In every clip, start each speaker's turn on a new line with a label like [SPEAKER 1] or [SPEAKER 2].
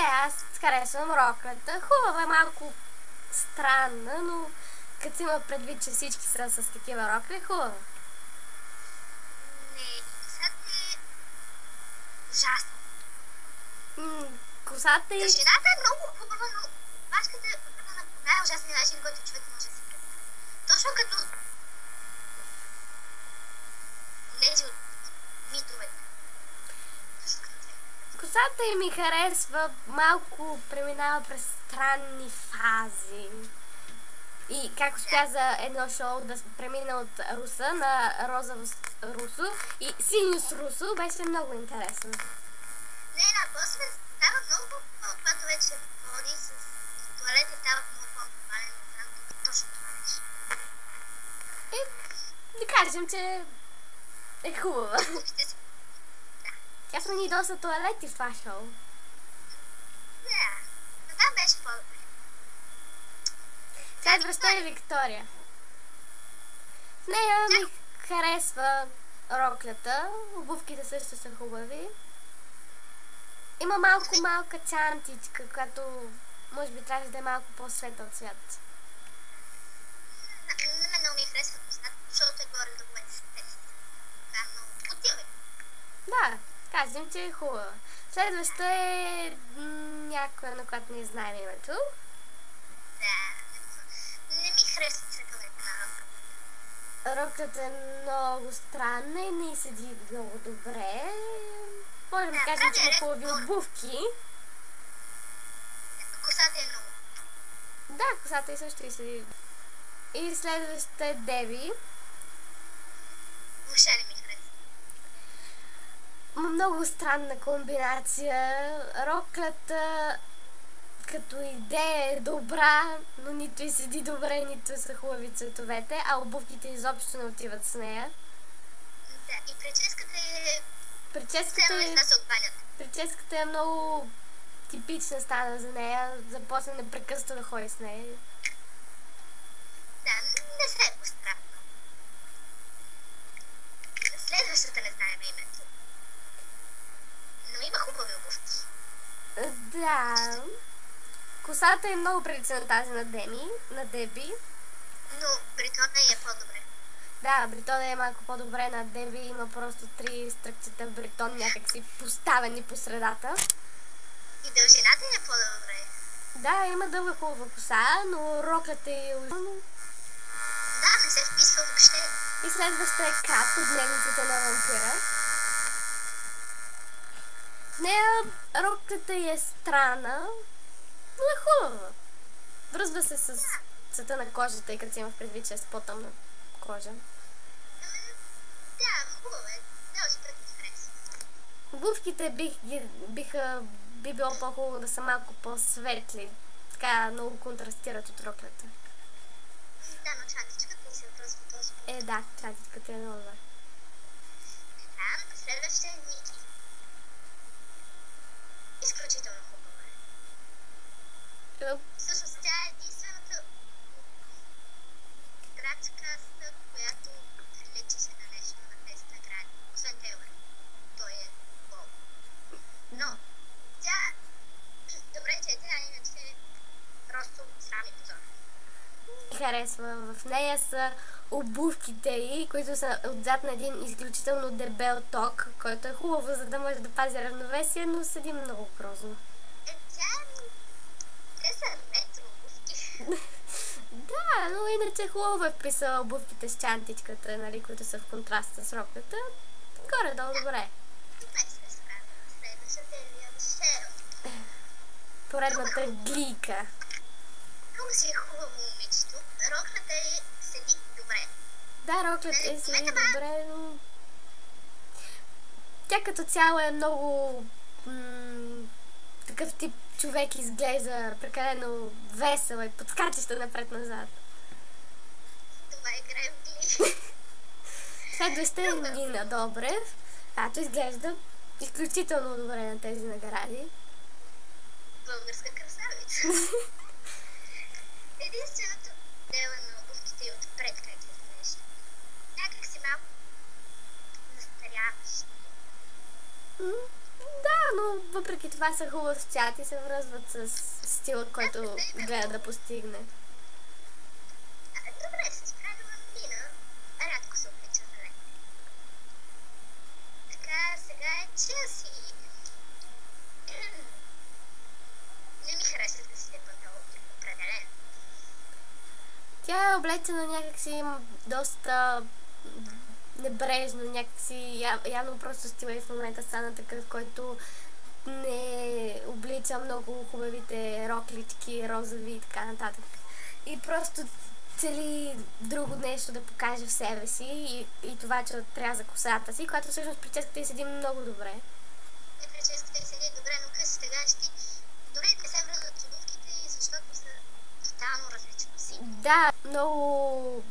[SPEAKER 1] аз харесвам роклята. Хубава е, малко странна, но като си има предвид, че всички са с такива рокли, хубава.
[SPEAKER 2] Не, косата е ужасна.
[SPEAKER 1] Косата и...
[SPEAKER 2] Дължината е много хубава, но башката е на най-ужасния начин, който човек може да си представи. Точно като тези от митовете. Точно като те.
[SPEAKER 1] Косата и ми харесва, малко преминава през странни фази. И как успя за едно шоу да премина от руса на розово русо и синьо с русо, беше много интересно.
[SPEAKER 2] Не, после става много, когато вече води с туалети, става много по-актуален. Не знам точно това беше.
[SPEAKER 1] И да кажем, че е хубава.
[SPEAKER 2] Ще си...
[SPEAKER 1] Тя смени доста туалети в това шоу.
[SPEAKER 2] Да, но там беше по-добре.
[SPEAKER 1] Следваща е Виктория. В нея ми харесва роклята, обувките също са хубави. Има малка чантичка, която може би трябваше да е малко по-светъл цвят.
[SPEAKER 2] На мен много ми харесва косата, защото е горе-долу естествено. Да, много отива.
[SPEAKER 1] Да, кажем, че е хубава. Следваща е някоя, на която не знаем името.
[SPEAKER 2] Да, не ми харесва цветовете на роклята.
[SPEAKER 1] Роклята е много странна и не седи много добре. Можем да кажем, че има хубави обувки.
[SPEAKER 2] Косата е много.
[SPEAKER 1] Да, косата и също и седи. И следващата е Деви.
[SPEAKER 2] Въобще не ми харесва.
[SPEAKER 1] Много странна комбинация. Роклята като идея е добра, но нито и седи добре, нито са хубави цветовете, а обувките изобщо не отиват с нея.
[SPEAKER 2] Да, и прическата е...
[SPEAKER 1] Прическата е много типична стана за нея. Започна непрекъснато да ходи с нея.
[SPEAKER 2] Да, не се е пострадна. Следващата не знаем името. Но има хубави обувки.
[SPEAKER 1] Да. Косата е много прилича на тази на Деби.
[SPEAKER 2] Но Бритона е по-добре.
[SPEAKER 1] Да, Бритона е малко по-добре на Деби. Има просто 3 стръкчета Бритон някакси поставени по средата.
[SPEAKER 2] И дължината е по-добре.
[SPEAKER 1] Да, има дълга хубава коса, но роклята е...
[SPEAKER 2] Да, не се вписва въобще.
[SPEAKER 1] И следваща е Кат от Дневниците на вампира. В нея роклята е странна, но е хубава. Връзва се с цвета на кожата, тъй като си има в предвид, че е с по-тъмна кожа.
[SPEAKER 2] Да, хубаво е. Може да ти хареса.
[SPEAKER 1] Обувките би било по-хубаво да са малко по-светли. Така много контрастират от роклята.
[SPEAKER 2] Да, но чантичката ми се връзва този път.
[SPEAKER 1] Да, чантичката е много добра.
[SPEAKER 2] Да, следващия е Ники. Изключително хубава е. Всъщност тя е единствената крачка, която лечеше на нещо на тези награди. Освен Тейлър. Той е гол. Но тя... Добре, че е тя, иначе просто срам и позор.
[SPEAKER 1] Харесва. В нея са обувките й, които са отзад на един изключително дебел ток, който е хубаво, за да може да пази равновесие, но седи много грозно.
[SPEAKER 2] Те са ретро обувки.
[SPEAKER 1] Да, но иначе хубаво е вписала обувките с чантичката, нали, които са в контраст с роклята. Горе-долу добре.
[SPEAKER 2] Не се справя. Следващата е Лиан Шерон.
[SPEAKER 1] Поредната глийка.
[SPEAKER 2] Много си е хубаво момичето. Роклята е седи добре.
[SPEAKER 1] Да, роклята е седи добре, но... Тя като цяло е много... такъв тип човек изглежда прекалено весела и подскачаща напред-назад.
[SPEAKER 2] Това играе в Гли.
[SPEAKER 1] Следваща е Нина Добрев, която изглежда изключително добре на тези награди.
[SPEAKER 2] Българска красавица. Единственото дело на обувките и отпред как изглежда. Някак си малко застаряващ.
[SPEAKER 1] Да, но въпреки това са хубав цвят и се връзват с стила, който гледа да постигне.
[SPEAKER 2] Добре, се справила Нина. Рядко се облича зелен. Така, сега е Челси. Не ми харесва да си панталонки, определено.
[SPEAKER 1] Тя е облечена някакси доста небрежно, някакси явно просто стила и в момента стана такъв, който не облича много хубавите роклички, розови и така нататък. И просто цели друго нещо да покаже в себе си и това, че отряза косата си, която всъщност прическата й седи много добре.
[SPEAKER 2] Прическата й седи добре, но късите гащи дори не се връзват с обувките й, защото са тотално различно си.
[SPEAKER 1] Да, много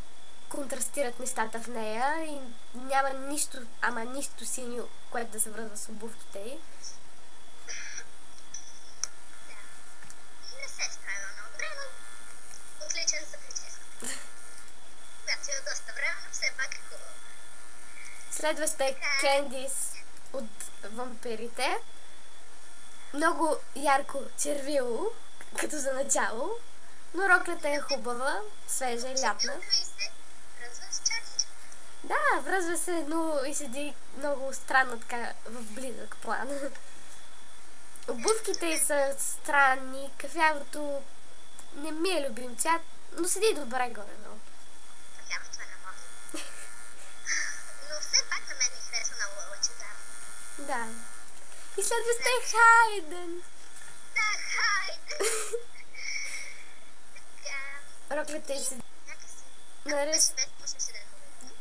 [SPEAKER 1] контрастират нещата в нея и няма нищо, ама нищо синьо, което да се връзва с обувките й.
[SPEAKER 2] Да. Не се е справила много добре, но отличен за прическата. Която е доста време, но все пак е хубаво.
[SPEAKER 1] Следваща е Кендис от вампирите. Много ярко червило, като за начало, но роклята е хубава, свежа и лятна.
[SPEAKER 2] Червилото й се връзва с черничко.
[SPEAKER 1] Да, връзва се, но и седи много странно така в близък план. Обувките й са странни, кафявото не ми е любим цвят, но седи добре горе-долу.
[SPEAKER 2] Кафявото е на мода. Но все пак на мен ми харесва много лъчезарно.
[SPEAKER 1] Да. И следваща е Хайден.
[SPEAKER 2] Да, хайде! Така,
[SPEAKER 1] Роклята й седи
[SPEAKER 2] някакси.
[SPEAKER 1] наред.
[SPEAKER 2] Беше почна се да е хубаво.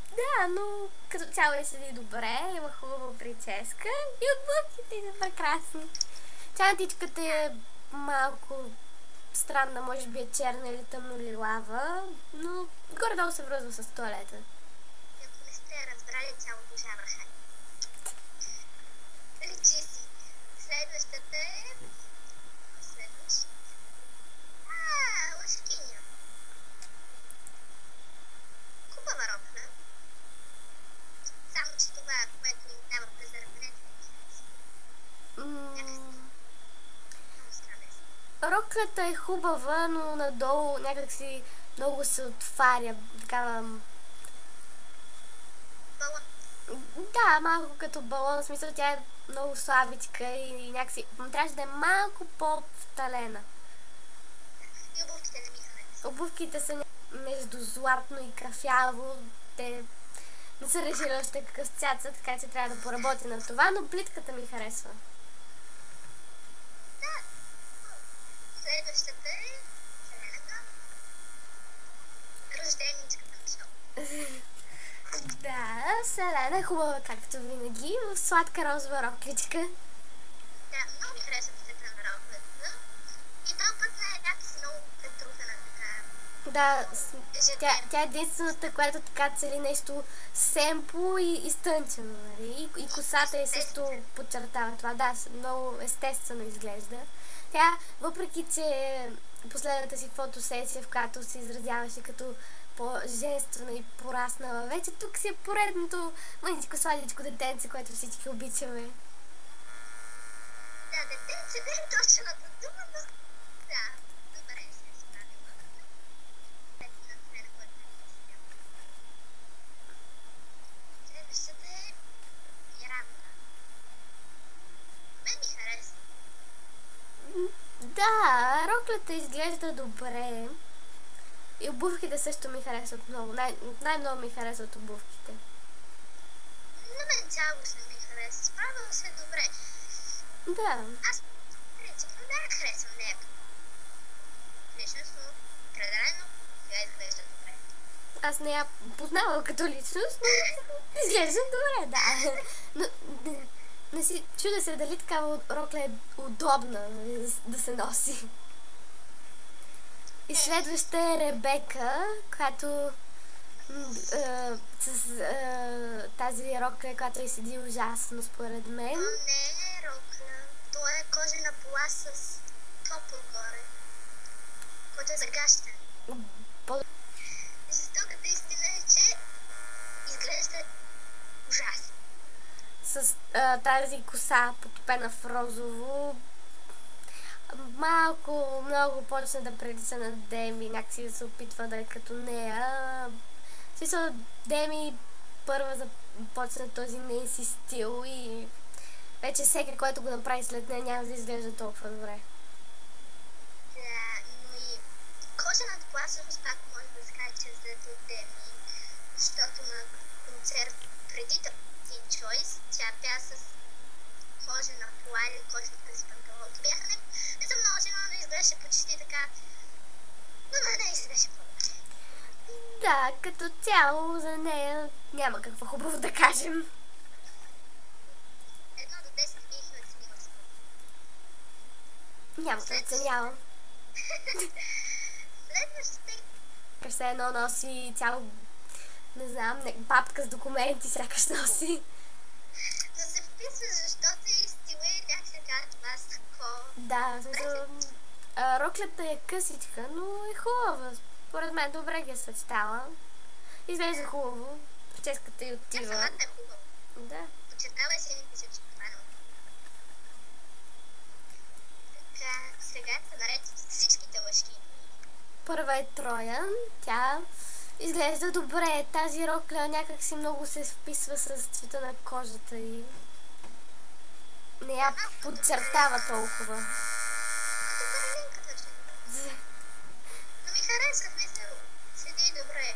[SPEAKER 1] Да, но като цяло й седи добре, има хубава прическа и обувките й са прекрасни. Чантичката е малко странна, може би е черна или тъмно лилава, но горе-долу се връзва с туалета.
[SPEAKER 2] И ако не сте разбрали, тя обожава хайде. Личи си. Следващата е... Следващата. Лъжкиня. Хубава рокля. Само, че това, което им дава през раменете, много странно е.
[SPEAKER 1] Роклята е хубава, но надолу някакси много се отваря, такава...
[SPEAKER 2] Балон.
[SPEAKER 1] Да, малко като балон, в смисъл тя е много слабичка и някакси трябваше да е малко по-вталена.
[SPEAKER 2] И обувките не ми харесват.
[SPEAKER 1] Обувките са между златно и кафяво, те не са решили още какъв цвят са, така че трябва да поработи на това, но плитката ми харесва.
[SPEAKER 2] Да. Следващата е зелената. Рожденичката на шоу.
[SPEAKER 1] Да, Селена е хубава, както винаги, в сладка розова рокличка.
[SPEAKER 2] Да, много ми харесва цвета на роклята. И този път е някакси много претрусена така.
[SPEAKER 1] Да, тя е единствената, която така цели нещо семпло и изтънчено, нали? И косата е също подчертава това. Да, много естествено изглежда. Тя, въпреки че последната си фотосесия, в която се изразяваше като по-женствена и пораснала, вече тук си е поредното мъничко сладичко детенце, което всички обичаме.
[SPEAKER 2] Да, детенце не е точната дума, но да, добре се е справила. Следващата е Миранда. Мен ми харесва.
[SPEAKER 1] Да, роклята изглежда добре. И обувките също ми харесват много. Най-много ми харесват обувките.
[SPEAKER 2] На мен цялостно ми хареса. Справила се добре.
[SPEAKER 1] Да.
[SPEAKER 2] Аз принципно не я харесвам нея. Личност, но определено тя изглежда добре.
[SPEAKER 1] Аз не я познавам като личност, но изглежда добре, да. Но не си чуда се дали такава рокля е удобна да се носи. И следваща е Ребека, която с тази рокля, която й седи ужасно според мен.
[SPEAKER 2] То не е рокля. То е кожена пола с топъл горе, който е загащен. Жестоката истина е, че изглежда ужасно.
[SPEAKER 1] С тази коса под изкупена в розово. Малко, много почна да прилича на Деми, някакси да се опитва да е като нея. В смисъл, Деми първа започна този нейн си стил и вече всеки, който го направи след нея, няма да изглежда толкова добре.
[SPEAKER 2] Да, но и кожената кола всъщност пак може да се каже, че е взета от Деми, защото на концерт преди Teen Choice тя пя с кожена кола или кожена къси панталонки. Бяха не са много жена, но изглеждаше почти така, но на нея изглеждаше по-добре.
[SPEAKER 1] Да, като цяло за нея няма какво хубаво да кажем.
[SPEAKER 2] 1 до 10 бих я оценила с
[SPEAKER 1] Няма да оценявам.
[SPEAKER 2] следващите.
[SPEAKER 1] Все едно носи цяло, не знам, папка с документи сякаш носи.
[SPEAKER 2] Да се вписва, защото и стила и как се казва това с такова.
[SPEAKER 1] Да, в смисъл, роклята е късичка, но е хубава. Според мен добре ги е съчетала. Изглежда хубаво. Прическата й
[SPEAKER 2] Тя
[SPEAKER 1] отива.
[SPEAKER 2] самата е хубава.
[SPEAKER 1] Да.
[SPEAKER 2] Подчертава сините си очи. Така, сега са наред всичките лъжки.
[SPEAKER 1] Първа е Троян. Тя изглежда добре. Тази рокля някак си много се вписва с цвета на кожата и не я подчертава толкова.
[SPEAKER 2] Като Каролинката, че. Но ми харесва, мисля, седи добре.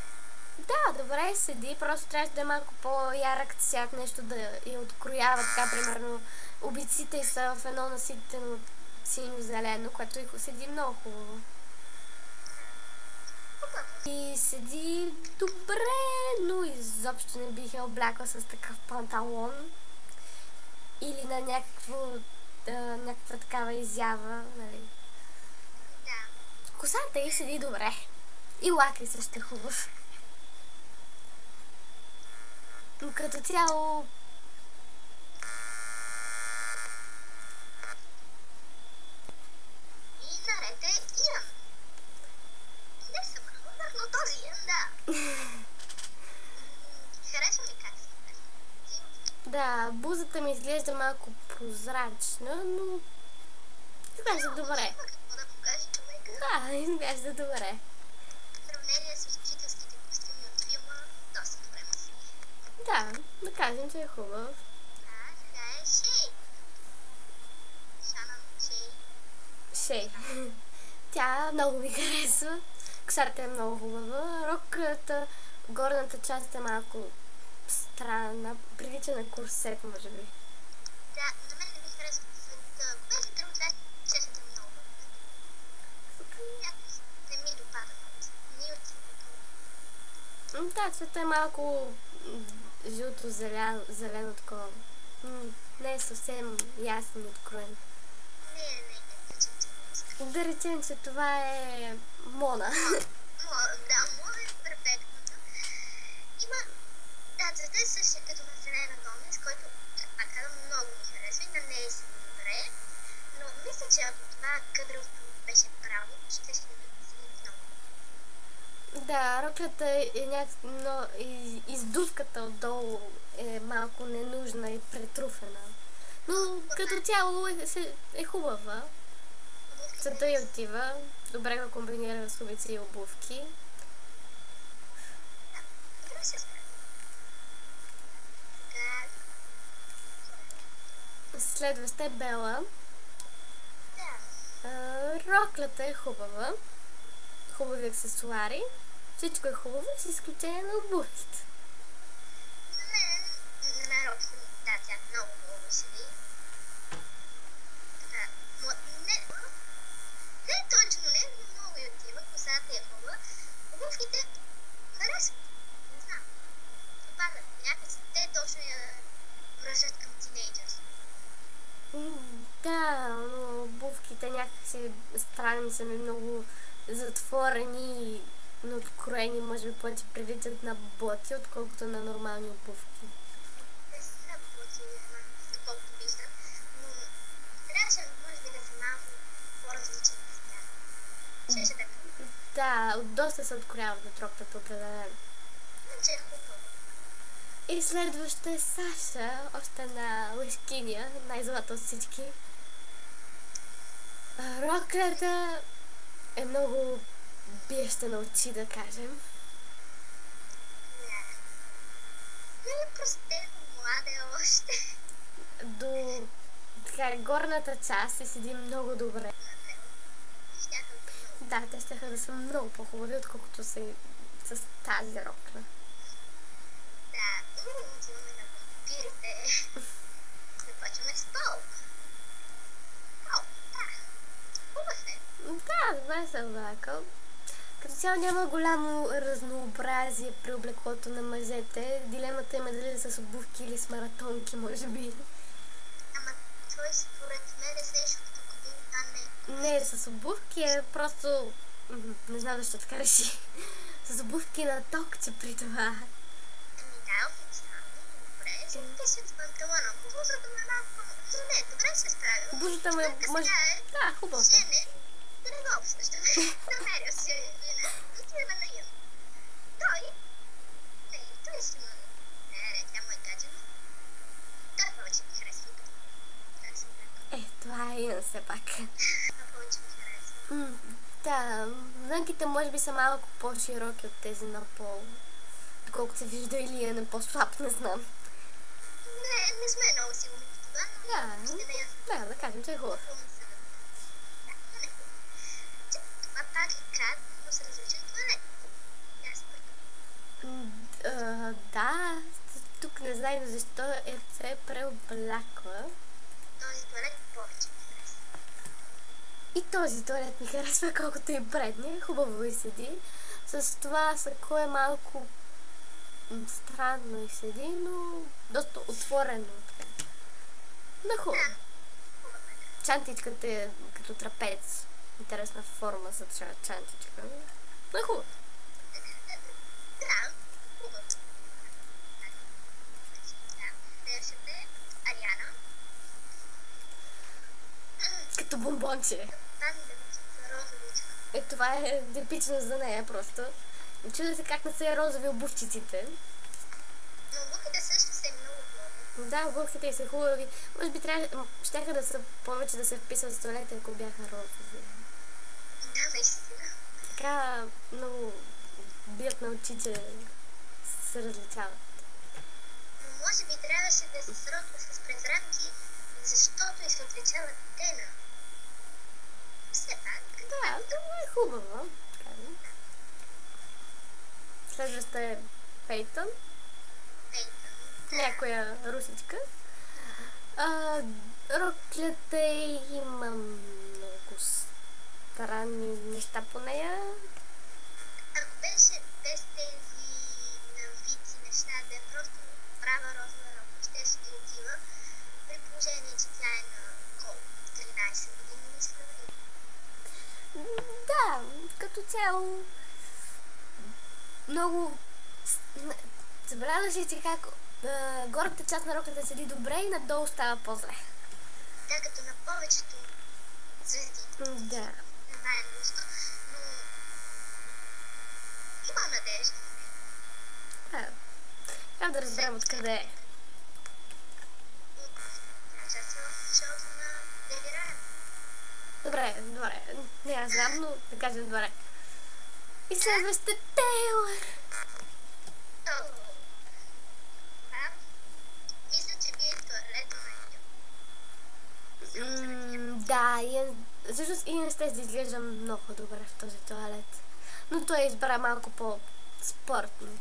[SPEAKER 1] Да, добре седи, просто трябваше да е малко по-ярък цвят, нещо да я откроява, така, примерно, обиците са в едно наситено синьо-зелено, което и седи много хубаво. И седи добре, но изобщо не бих я облякла с такъв панталон или на някаква такава изява, нали.
[SPEAKER 2] Да.
[SPEAKER 1] Косата й седи добре. И лака също е хубав. Но като цяло...
[SPEAKER 2] И наред е Иан. Не съм хубав, но този Иан, да. Харесва ми как се прави.
[SPEAKER 1] Да, бузата ми изглежда малко прозрачна, но... изглежда добре.
[SPEAKER 2] Има какво да покаже човека.
[SPEAKER 1] Да, изглежда добре.
[SPEAKER 2] В сравнение с учителските костюми от филма, доста добре му си.
[SPEAKER 1] Да, да кажем, че е хубав.
[SPEAKER 2] А сега е Шей. Шанън Шей.
[SPEAKER 1] Шей. Тя много ми харесва. Косата е много хубава. Роклята, горната част е малко странна. Прилича на курсет, може би.
[SPEAKER 2] Да, на мен не ми харесва цвета. Беше друго това, че се много. Някакво не ми допада много. Ни от цветето.
[SPEAKER 1] Да, цвета е малко жълто-зелено такова. Не е съвсем ясен и откроен.
[SPEAKER 2] Не причем, че не иска.
[SPEAKER 1] Да речем, че това е Мона.
[SPEAKER 2] Да, Мона е перфектното. Има... Да, цвета е същия като на Селена Гомес, който пак много ми харесва и на нея си добре. Но мисля, че ако това кадровство беше право, ще си много.
[SPEAKER 1] Да, роклята но издувката отдолу е малко ненужна и претруфена. Но като цяло е хубава. Цвета й отива. Добре го комбинира с обици и обувки.
[SPEAKER 2] Добре се справи.
[SPEAKER 1] Следваща е Бела.
[SPEAKER 2] Да.
[SPEAKER 1] Роклята е хубава. Хубави аксесуари. Всичко е хубаво, с изключение на обувките.
[SPEAKER 2] На мен Рокси, да, тя много хубаво седи. Така, не точно, не много й отива, косата е хубава. Обувките харесват, не знам. Попадат някакси, те точно я връщат към тинейджърс.
[SPEAKER 1] Да, но обувките някакси странни са ми много затворени и откроени, може би повече приличат на боти, отколкото на нормални обувки.
[SPEAKER 2] Те са боти, доколкото виждам, но трябваше, може би, да са малко по-различен от тях. Щеше да е.
[SPEAKER 1] Да, доста се открояват от роклята определено.
[SPEAKER 2] Че е хубаво.
[SPEAKER 1] И следваща е Саша, още една лъжкиня, най-злата от всички. Роклята е много биеща на очи, да кажем.
[SPEAKER 2] Не, простено, млада е още.
[SPEAKER 1] До така, горната част се седи много добре. Да, те ще да са много по-хубави, отколкото са с тази рокля.
[SPEAKER 2] Да, отиваме на вампирите. Започваме с Пол. Пол, да. Хубав е.
[SPEAKER 1] Да, добре се облякал. Като цяло няма голямо разнообразие при облеклото на мъжете. Дилемата има дали да са с обувки или с маратонки, може би.
[SPEAKER 2] Ама той според мен е нещо като годин, а не.
[SPEAKER 1] Не, с обувки е просто... Не знам защо така реши. С обувки на токче при това.
[SPEAKER 2] Ами да, официално. Добре, се вписват с панталона. Бузата му е малко... Не, добре се справя.
[SPEAKER 1] Бузата му е... Да, хубаво.
[SPEAKER 2] Жене, да не го обсъждаме. Намерил си вина. Отиваме на Юн. Той... Не, той си му... Не, тя му е гаджена. Той повече ми харесва. Да, съм така.
[SPEAKER 1] Това е Юн все пак.
[SPEAKER 2] Това повече ми харесва.
[SPEAKER 1] Да, нънките може би са малко по-широки от тези на Пол. Доколкото се вижда или е на по-слаб, не знам.
[SPEAKER 2] Не сме много сигурни в това, но ще не ясно.
[SPEAKER 1] Да кажем, че е хубаво.
[SPEAKER 2] Това пак е крат, но се различен туалет.
[SPEAKER 1] Да, тук не знам защо се е преоблякла.
[SPEAKER 2] Този туалет повече ми харесва.
[SPEAKER 1] И този туалет ми харесва, колкото и предния. Хубаво и седи. С това сако е малко странно и седи, но доста отворено. Но хубаво. Чантичката е като трапец. Интересна форма за чантичка. Но хубаво.
[SPEAKER 2] Да, хубаво. Следващата е Ариана.
[SPEAKER 1] Като бомбонче. Това е типично за нея просто. Чуда се как не са розови обувчиците.
[SPEAKER 2] Но обувките също са много хубави.
[SPEAKER 1] Да, обувките са хубави. Може би щяха да са повече да се вписват в туалета, ако бяха розови.
[SPEAKER 2] Да, наистина.
[SPEAKER 1] Така много бият на очи, че се различават.
[SPEAKER 2] Но може би трябваше да се сроква с презранки, защото и се отличават тена. Все пак.
[SPEAKER 1] Да, това е хубаво. Следваща е Пейтън. Някоя русичка. Роклята има много странни неща по нея.
[SPEAKER 2] Ако беше без тези навици неща, да е просто права розова рокля, щеше да отива, при положение, че тя е на колко? 13 години, мисля.
[SPEAKER 1] Да, като цяло много... Забелязваш ли ти как горната част на роклята седи добре и надолу става по-зле?
[SPEAKER 2] Да, като на повечето звезди.
[SPEAKER 1] Да.
[SPEAKER 2] Не знаем защо, но има надежда.
[SPEAKER 1] Трябва да разберем откъде е.
[SPEAKER 2] Участва в шоуто на Деви Райан.
[SPEAKER 1] Добре. Не, аз знам, но да кажем добре. И следващата Тейлър.
[SPEAKER 2] Мисля, че вие туалета на Ио.
[SPEAKER 1] Да, всъщност Иен ще изглежда много добре в този туалет. Но той избра малко по-спортно.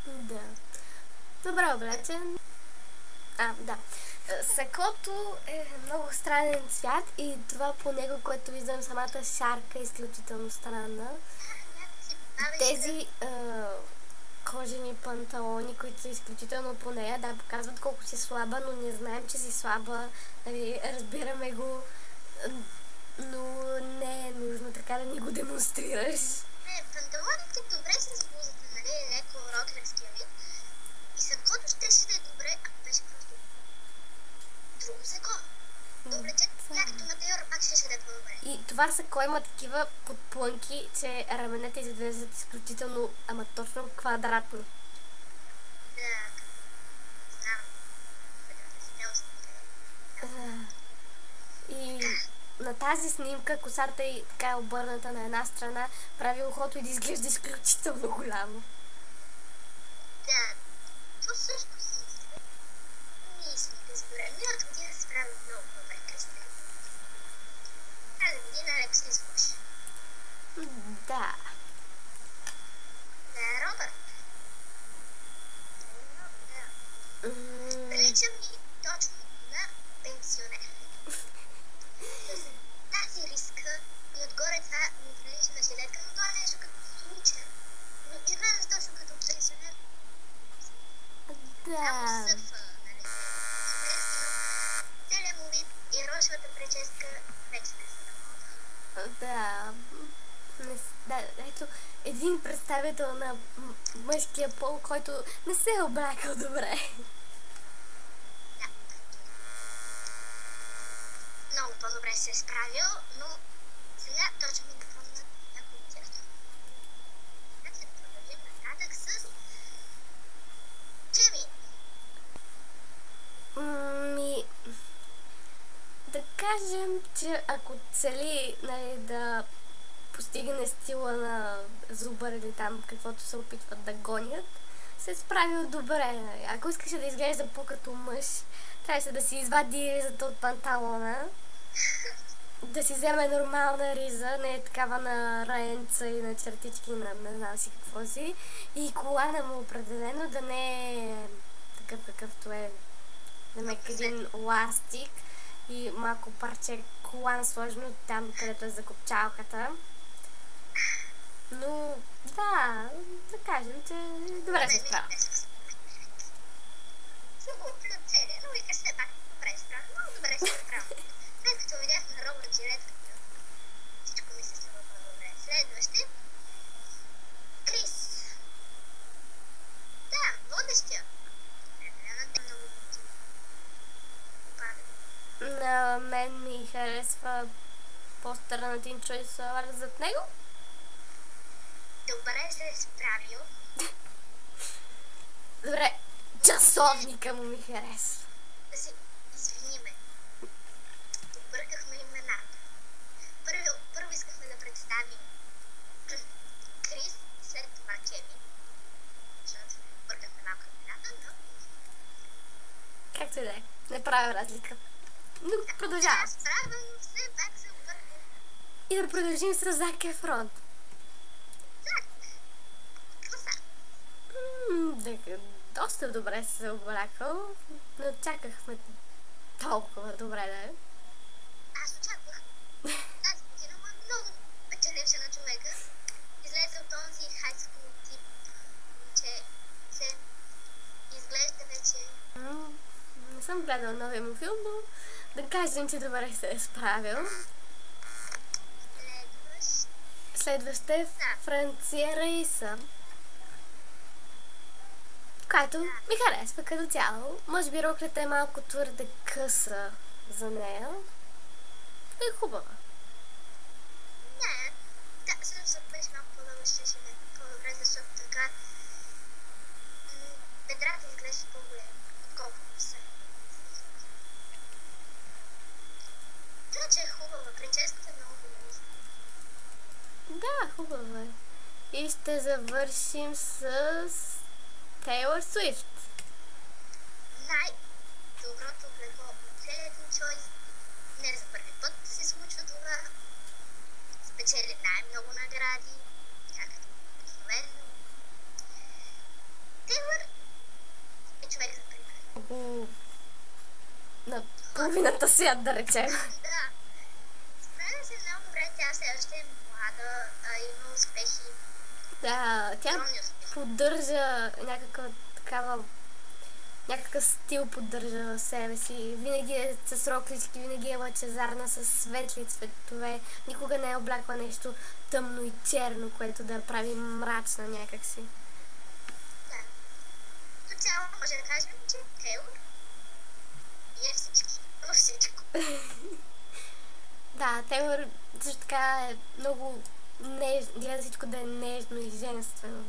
[SPEAKER 1] Да. Добре облечен. Да. Сакото е много странен цвят и това по него, което виждам, самата шарка е изключително странна. Тези кожени панталони, които са изключително по нея, да, показват колко си слаба, но не знаем, че си слаба. Нали, разбираме го, но не е нужно така да ни го демонстрираш.
[SPEAKER 2] Не, панталоните добре са с бузата, нали, леко роклерския вид. И сакото щеше да е добре, ако беше просто друго сако. Да облечат някакто на Тейора, пак щеше да е по-добре.
[SPEAKER 1] И това сако има такива подплънки, че раменете изглеждат изключително, ама точно квадратни.
[SPEAKER 2] Да, знам.
[SPEAKER 1] И на тази снимка косата й така е обърната на една страна, прави ухото и да изглежда изключително голямо.
[SPEAKER 2] Да, то също си ние сме да изберем. Миналата година се справи много добре, Кристина. Тази година леко се излъжи.
[SPEAKER 1] Да.
[SPEAKER 2] Да, Робърт. Да. Прилича ми точно на пенсионер. С тази риска и отгоре това ми прилича на жилетка, но това е нещо като случай. Но изглежда точно като пенсионер. Само
[SPEAKER 1] Да.
[SPEAKER 2] съфа, нали? Целият му вид и рошевата прическа вече не са на мода.
[SPEAKER 1] Да. Да, ето един представител на мъжкия пол, който не се е облякал добре.
[SPEAKER 2] Да. Много по-добре се е справил, но сега точно ми напомня някой от тях. Как се продължим нататък с Джейми.
[SPEAKER 1] Да кажем, че ако цели, нали, да постигне стила на Зубър или там каквото се опитват да гонят, се е справил добре. Нали. Ако искаше да изглежда по-като мъж, трябваше да си извади ризата от панталона, да си вземе нормална риза, не е такава на раенца и на чертички, на не знам си какво си, и колана му определено да не е такъв какъвто е, намек един ластик и малко парче колан сложно там, където е закопчалката. Но да кажем, че добре се справя.
[SPEAKER 2] Съм го оплюцелия, но вика все пак добре се справя. Много добре се справя. След като видях на Робърт жилетката, всичко ми се струва по-добре. Следващи. Крис. Да, водещия. Много пада.
[SPEAKER 1] На мен ми харесва постъра на Teen Choice Awards зад него.
[SPEAKER 2] Добре се е справил.
[SPEAKER 1] Добре, часовника му ми харесва.
[SPEAKER 2] Да се извиниме. Объркахме имената. Първо искахме да представим Крис, след това Кевин. Защото объркахме малко имената, но...
[SPEAKER 1] Както и да е, не правя разлика. Но продължавам.
[SPEAKER 2] Аз правя, но все пак се обърках.
[SPEAKER 1] И да продължим с Зак Ефрон.
[SPEAKER 2] Так. Какво са?
[SPEAKER 1] Доста добре се облякал, но чакахме толкова добре да е.
[SPEAKER 2] Аз очаквах. Тази година му е много печеливша на човека. Излезе от този хайскул тип, че се изглежда вече...
[SPEAKER 1] Не съм гледала новия му филм, но да кажем, че добре се е справил. Следваща е Франция Раиса, която ми харесва като цяло. Може би роклята е малко твърде къса за нея. Е хубава.
[SPEAKER 2] Не, да, също беше малко по-дълго, ще е по-добре, защото така бедрата изглежда по-големи, отколкото са. Иначе е хубава, прическата е много хубава.
[SPEAKER 1] Да, хубава е. И ще завършим с Тейлор Суифт.
[SPEAKER 2] Най-доброто облекло от целия Teen Choice. Не за първи път се случва това. Спечели най-много награди, както обикновено. Тейлор е човек за пример.
[SPEAKER 1] На половината свят, да речем.
[SPEAKER 2] Да. Справя се много добре, тя все още е млада, има успехи.
[SPEAKER 1] Да, тя
[SPEAKER 2] Огромни успехи.
[SPEAKER 1] поддържа някакъв стил поддържа в себе си. Винаги е с роклички, винаги е лъчезарна, с светли цветове. Никога не е облякла нещо тъмно и черно, което да я прави мрачна някакси.
[SPEAKER 2] Да. До цяло може да кажем, че Тейлор е всички. Във всичко.
[SPEAKER 1] Да, Тейлор също така е много нежно, гледа всичко да е нежно и женствено.